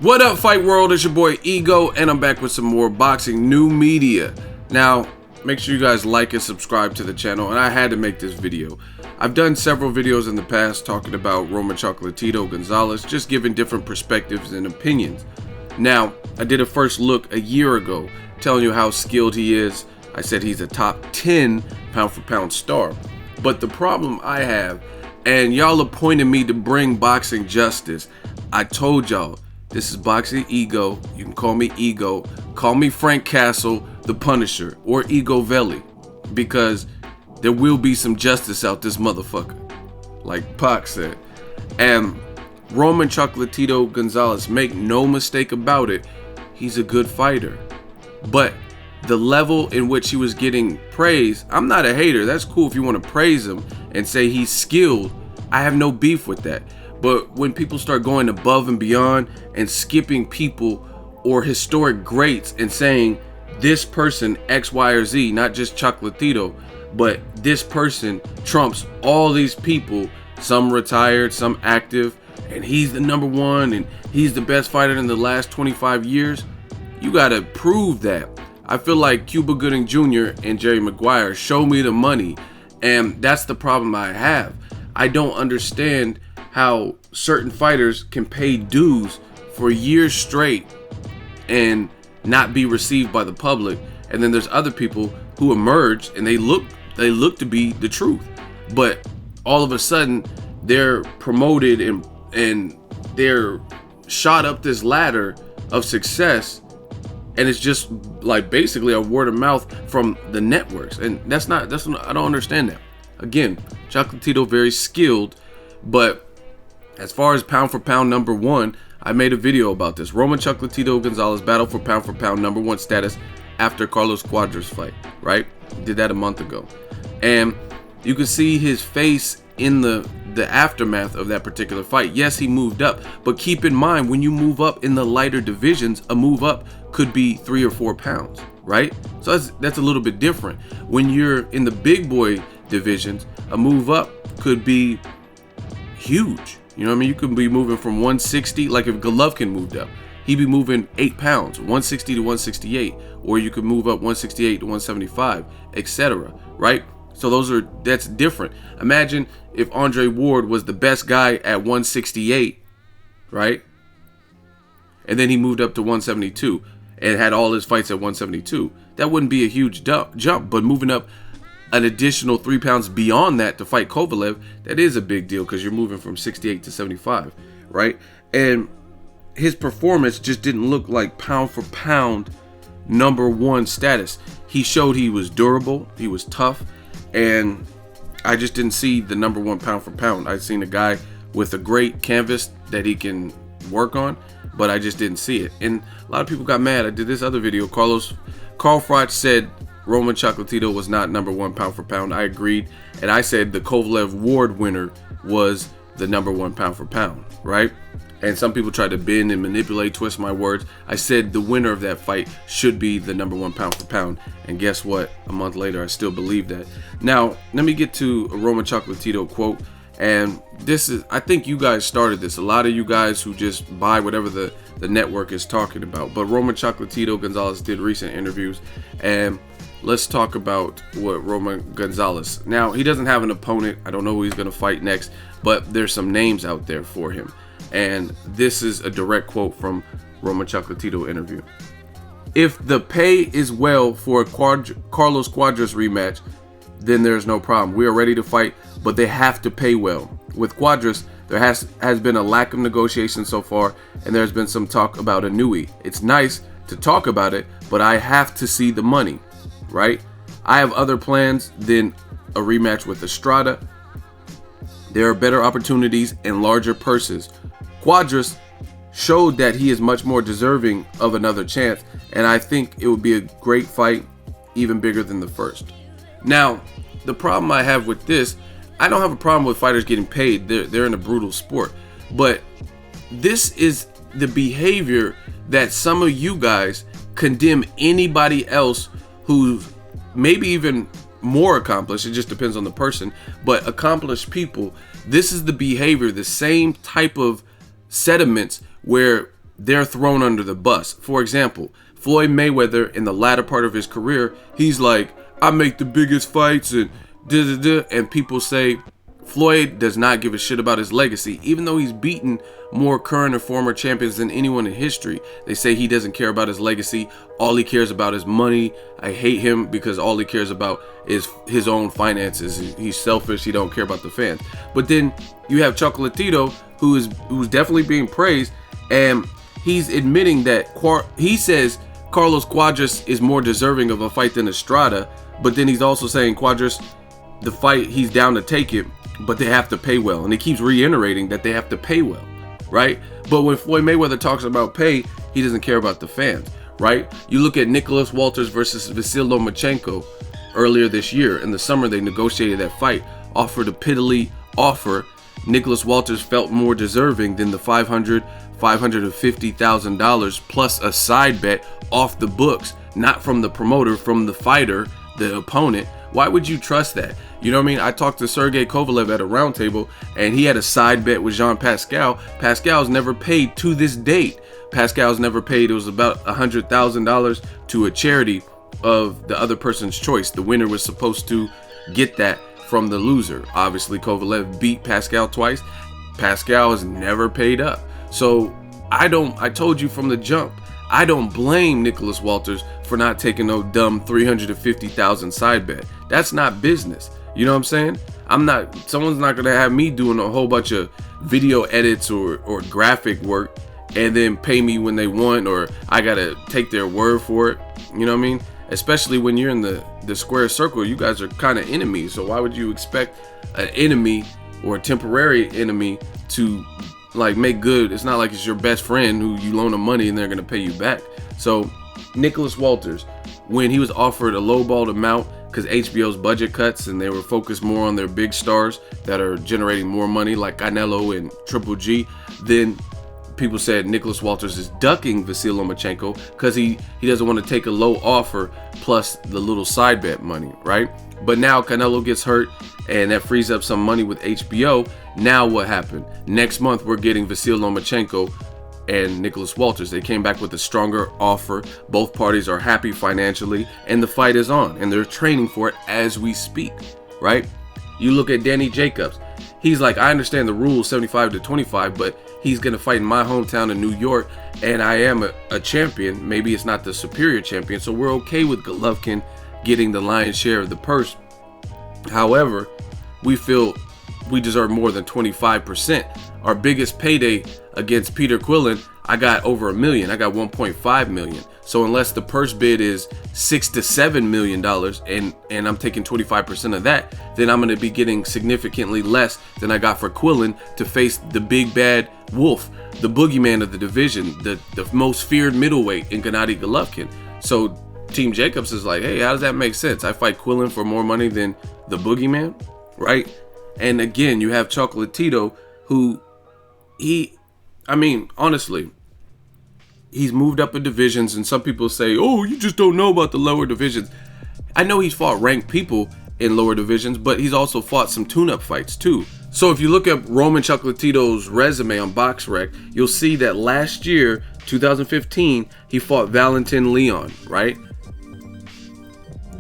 What up, Fight World? It's your boy Ego, and I'm back with some more boxing new media. Now, make sure you guys like and subscribe to the channel, and I had to make this video. I've done several videos in the past talking about Roman Chocolatito Gonzalez, just giving different perspectives and opinions. Now, I did a first look a year ago, telling you how skilled he is. I said he's a top 10 pound-for-pound star. But the problem I have, and y'all appointed me to bring boxing justice, I told y'all, this is Boxing Ego. You can call me Ego. Call me Frank Castle, the Punisher, or Ego Veli, because there will be some justice out this motherfucker, like Pac said. And Roman Chocolatito Gonzalez, make no mistake about it, he's a good fighter. But the level in which he was getting praise, I'm not a hater. That's cool if you want to praise him and say he's skilled. I have no beef with that. But when people start going above and beyond and skipping people or historic greats and saying this person X, Y, or Z, not just Chocolatito, but this person trumps all these people, some retired, some active, and he's the number one and he's the best fighter in the last 25 years, you gotta prove that. I feel like Cuba Gooding Jr. and Jerry Maguire show me the money, and that's the problem I have. I don't understand how certain fighters can pay dues for years straight and not be received by the public, and then there's other people who emerge and they look to be the truth, but all of a sudden they're promoted and they're shot up this ladder of success, and it's just like basically a word of mouth from the networks, and I don't understand that. Again, Chocolatito very skilled, but as far as pound for pound number one, I made a video about this. Roman Chocolatito Gonzalez battled for pound number one status after Carlos Cuadras fight, right? Did that a month ago. And you can see his face in the aftermath of that particular fight. Yes, he moved up, but keep in mind, when you move up in the lighter divisions, a move up could be 3 or 4 pounds, right? So that's a little bit different. When you're in the big boy divisions, a move up could be huge. You know what I mean? You could be moving from 160, like if Golovkin moved up, he'd be moving 8 pounds, 160 to 168, or you could move up 168 to 175, etc. Right? So that's different. Imagine if Andre Ward was the best guy at 168, right? And then he moved up to 172 and had all his fights at 172. That wouldn't be a huge jump, but moving up an additional 3 pounds beyond that to fight Kovalev, that is a big deal, because you're moving from 68 to 75, right? And his performance just didn't look like pound for pound number one status. He showed he was durable, he was tough, and I just didn't see the number one pound for pound. I've seen a guy with a great canvas that he can work on, but I just didn't see it. And a lot of people got mad. I did this other video. Carl Froch said Roman Chocolatito was not number one pound for pound. I agreed, and I said the Kovalev Ward winner was the number one pound for pound, right? And some people tried to bend and manipulate, twist my words. I said the winner of that fight should be the number one pound for pound, and guess what? A month later, I still believe that. Now, let me get to a Roman Chocolatito quote, and I think you guys started this. A lot of you guys who just buy whatever the network is talking about, but Roman Chocolatito Gonzalez did recent interviews, and let's talk about what Roman Gonzalez. Now, he doesn't have an opponent. I don't know who he's going to fight next, but there's some names out there for him. And this is a direct quote from Roman Chocolatito interview. If the pay is well for a Carlos Cuadras rematch, then there's no problem. We are ready to fight, but they have to pay well. With Cuadras, there has been a lack of negotiation so far, and there's been some talk about a Nui. It's nice to talk about it, but I have to see the money. Right? I have other plans than a rematch with Estrada. There are better opportunities and larger purses. Cuadras showed that he is much more deserving of another chance, and I think it would be a great fight, even bigger than the first. Now, the problem I have with this, I don't have a problem with fighters getting paid. They're in a brutal sport, but this is the behavior that some of you guys condemn anybody else who's maybe even more accomplished. It just depends on the person, but accomplished people, this is the behavior, the same type of sentiments where they're thrown under the bus. For example, Floyd Mayweather in the latter part of his career, he's like, I make the biggest fights and and people say Floyd does not give a shit about his legacy, even though he's beaten more current or former champions than anyone in history. They say he doesn't care about his legacy. All he cares about is money. I hate him because all he cares about is his own finances. He's selfish. He don't care about the fans. But then you have Chocolatito, who's definitely being praised, and he's admitting that he says Carlos Cuadras is more deserving of a fight than Estrada, but then he's also saying Cuadras, the fight, he's down to take it, but they have to pay well. And he keeps reiterating that they have to pay well, right? But when Floyd Mayweather talks about pay, he doesn't care about the fans, right? You look at Nicholas Walters versus Vasyl Lomachenko earlier this year. In the summer, they negotiated that fight, offered a piddly offer. Nicholas Walters felt more deserving than the $550,000 plus a side bet off the books, not from the promoter, from the fighter, the opponent. Why would you trust that? You know what I mean? I talked to Sergey Kovalev at a roundtable, and he had a side bet with Jean Pascal. Pascal's never paid to this date. Pascal's never paid. It was about $100,000 to a charity of the other person's choice. The winner was supposed to get that from the loser. Obviously, Kovalev beat Pascal twice. Pascal has never paid up. So I told you from the jump, I don't blame Nicholas Walters for not taking no dumb $350,000 side bet. That's not business. You know what I'm saying? Someone's not gonna have me doing a whole bunch of video edits or graphic work and then pay me when they want, or I gotta take their word for it. You know what I mean? Especially when you're in the square circle, you guys are kind of enemies. So why would you expect an enemy or a temporary enemy to like make good? It's not like it's your best friend who you loan them money and they're gonna pay you back. So Nicholas Walters, when he was offered a lowballed amount because HBO's budget cuts and they were focused more on their big stars that are generating more money like Canelo and Triple G, then people said Nicholas Walters is ducking Vasyl Lomachenko because he doesn't want to take a low offer plus the little side bet money, right? But now Canelo gets hurt and that frees up some money with HBO. Now what happened? Next month we're getting Vasyl Lomachenko and Nicholas Walters. They came back with a stronger offer. Both parties are happy financially and the fight is on and they're training for it as we speak, right? You look at Danny Jacobs. He's like, I understand the rules 75-25, but he's going to fight in my hometown in New York and I am a champion. Maybe it's not the superior champion, so we're okay with Golovkin getting the lion's share of the purse. However, we feel we deserve more than 25%. Our biggest payday against Peter Quillin, I got over $1 million. I got $1.5 million. So unless the purse bid is $6 to $7 million and I'm taking 25% of that, then I'm going to be getting significantly less than I got for Quillin to face the big bad wolf, the boogeyman of the division, the most feared middleweight in Gennady Golovkin. So Team Jacobs is like, hey, how does that make sense? I fight Quillin for more money than the boogeyman, right? And again, you have Chocolatito, who honestly, he's moved up in divisions, and some people say, oh, you just don't know about the lower divisions. I know he's fought ranked people in lower divisions, but he's also fought some tune-up fights too. So if you look at Roman Chocolatito's resume on BoxRec, you'll see that last year, 2015, he fought Valentin Leon, right?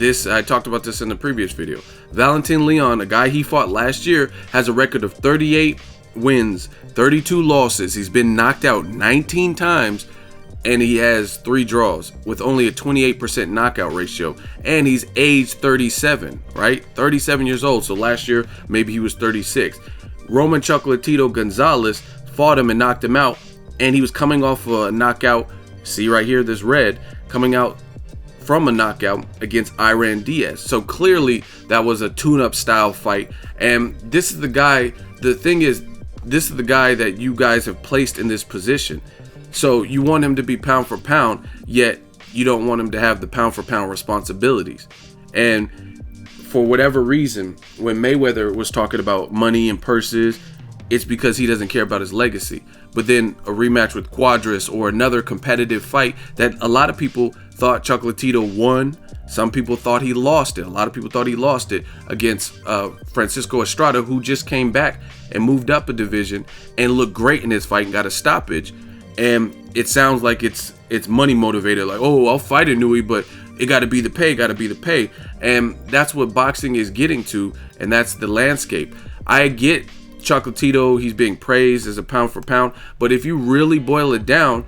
I talked about this in the previous video. Valentin Leon, a guy he fought last year, has a record of 38 wins, 32 losses. He's been knocked out 19 times, and he has 3 draws with only a 28% knockout ratio. And he's aged 37, right? 37 years old. So last year, maybe he was 36. Roman Chocolatito Gonzalez fought him and knocked him out, and he was coming off a knockout. See right here, this red, coming out from a knockout against Iran Diaz. So clearly that was a tune-up style fight. And this is the guy, the thing is, this is the guy that you guys have placed in this position. So you want him to be pound for pound, yet you don't want him to have the pound for pound responsibilities. And for whatever reason, when Mayweather was talking about money and purses, it's because he doesn't care about his legacy. But then a rematch with Cuadras or another competitive fight that a lot of people thought Chocolatito won. Some people thought he lost it. A lot of people thought he lost it against Francisco Estrada, who just came back and moved up a division and looked great in his fight and got a stoppage. And it sounds like it's money motivated, like, oh, I'll fight Inoue, but it got to be the pay, and that's what boxing is getting to, and that's the landscape. I get Chocolatito, he's being praised as a pound for pound, but if you really boil it down,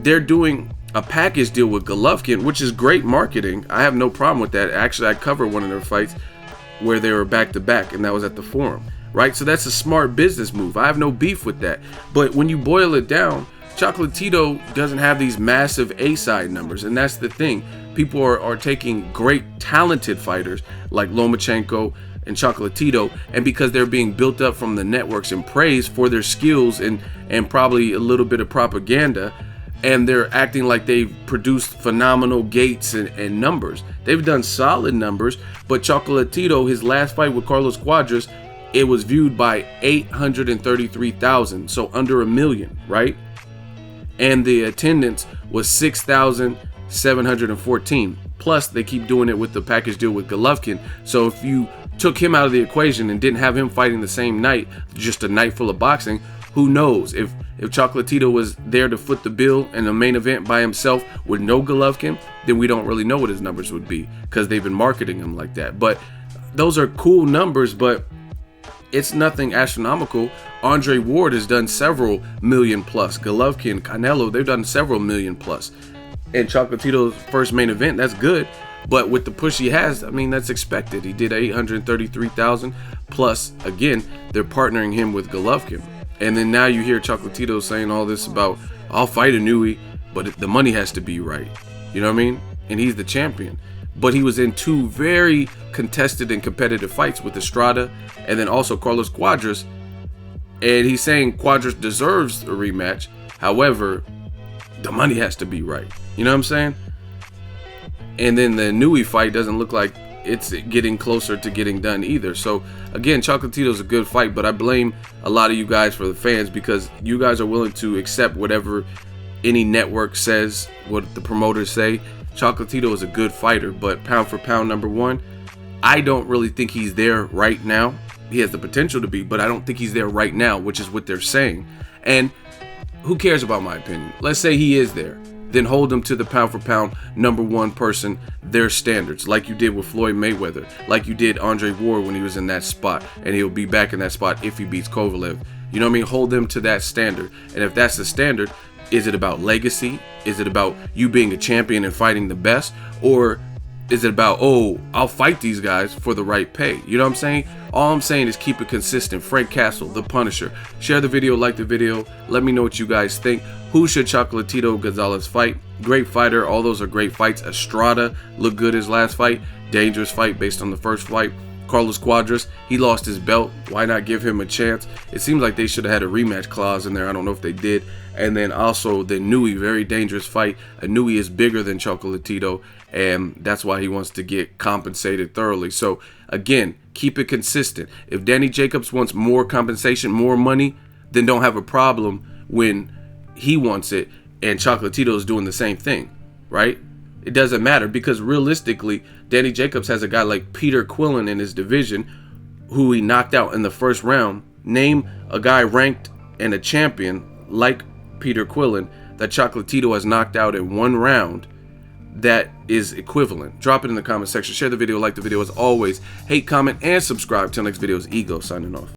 they're doing a package deal with Golovkin, which is great marketing. I have no problem with that. Actually, I covered one of their fights where they were back to back, and that was at the Forum, right? So that's a smart business move. I have no beef with that. But when you boil it down, Chocolatito doesn't have these massive A-side numbers, and that's the thing. People are taking great talented fighters like Lomachenko and Chocolatito, and because they're being built up from the networks and praised for their skills and probably a little bit of propaganda, and they're acting like they've produced phenomenal gates and numbers. They've done solid numbers, but Chocolatito, his last fight with Carlos Cuadras, it was viewed by 833,000, so under 1 million, right? And the attendance was 6,714. Plus, they keep doing it with the package deal with Golovkin. So if you took him out of the equation and didn't have him fighting the same night, just a night full of boxing, who knows? If Chocolatito was there to foot the bill in the main event by himself with no Golovkin, then we don't really know what his numbers would be, because they've been marketing him like that. But those are cool numbers, but it's nothing astronomical. Andre Ward has done several million plus. Golovkin, Canelo, they've done several million plus. And Chocolatito's first main event, that's good. But with the push he has, I mean, that's expected. He did 833,000 plus. Again, they're partnering him with Golovkin. And then now you hear Chocolatito saying all this about, I'll fight Inoue, but the money has to be right. You know what I mean? And he's the champion. But he was in 2 very contested and competitive fights with Estrada and then also Carlos Cuadras. And he's saying Cuadras deserves a rematch. However, the money has to be right. You know what I'm saying? And then the Inoue fight doesn't look like it's getting closer to getting done either. So again, Chocolatito's a good fight, but I blame a lot of you guys for the fans, because you guys are willing to accept whatever any network says, what the promoters say. Chocolatito is a good fighter, but pound for pound number 1, I don't really think he's there right now. He has the potential to be, but I don't think he's there right now, which is what they're saying. And who cares about my opinion? Let's say he is there. Then hold him to the pound for pound number 1 person, their standards, like you did with Floyd Mayweather, like you did Andre Ward when he was in that spot, and he'll be back in that spot if he beats Kovalev. You know what I mean? Hold them to that standard. And if that's the standard, is it about legacy? Is it about you being a champion and fighting the best? Or is it about, oh, I'll fight these guys for the right pay? You know what I'm saying? All I'm saying is keep it consistent. Frank Castle, The Punisher. Share the video, like the video. Let me know what you guys think. Who should Chocolatito Gonzalez fight? Great fighter. All those are great fights. Estrada looked good his last fight. Dangerous fight based on the first fight. Carlos Cuadras, he lost his belt. Why not give him a chance? It seems like they should have had a rematch clause in there. I don't know if they did. And then also the Inoue, very dangerous fight. Inoue is bigger than Chocolatito, and that's why he wants to get compensated thoroughly. So again, keep it consistent. If Danny Jacobs wants more compensation, more money, then don't have a problem when he wants it and Chocolatito is doing the same thing, right? It doesn't matter, because realistically, Danny Jacobs has a guy like Peter Quillin in his division who he knocked out in the first round. Name a guy ranked and a champion like Peter Quillin that Chocolatito has knocked out in 1 round that is equivalent. Drop it in the comment section. Share the video, like the video. As always, hate, comment, and subscribe. Till next video is Ego signing off.